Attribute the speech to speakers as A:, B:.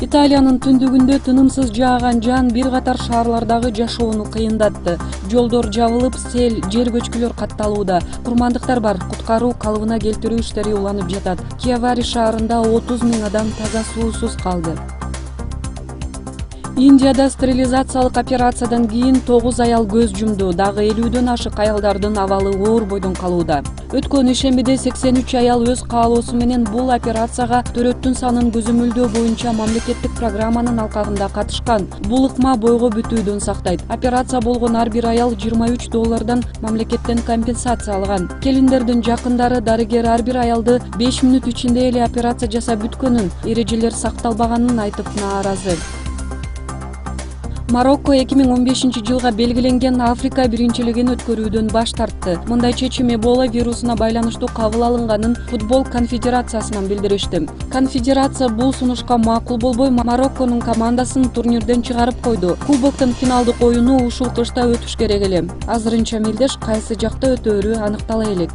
A: Италиянын түндүгүндө тынымсыз жааган жан бир катар шаарлардагы жашоону кыйындатты. Жолдор жабылып, сел, жер көчкүлөр катталууда. Курмандыктар бар, куткаруу, калыбына келтирүү иштери уланып жатат. Киавари шаарында 30 000 адам таза суусуз калды. Индияда стерилизациялык операциядан кийин 9 аял көз жумду. Дагы 50дөн ашык аялдардын абалы оор бойдон калууда. Өткөн ишембиде 83 аял өз каалоосу менен бул операцияга төрөттүн санын көзөмөлдөө боюнча мамлекеттик программанын алкагында катышкан. Бул ыкма бойго бүтүүдөн сактайт. Операция болгон ар бир аял $23 мамлекеттен компенсация алган. Келиндердин жакындары дарыгер ар бир аялды 5 мүнөт ичинде эле операция жасап бүткөнүн, эрежелер сакталбаганын айтып нааразы. Марокко 2015-жылга белгиленген Африка биринчилигин өткөрүүдөн баш тартты. Мындай чечим Эбола вирусуна байланыштуу кабыл алынганын футбол конфедерациясынан билдиришти. Конфедерация бул сунушка макул болбой Марокконун командасын турнирден чыгарып койду. Кубоктун финалдык оюну ушул кышта өтүш керек эле. Азырынча Мелдеш кайсы жакта өтөөрү аныктала элек.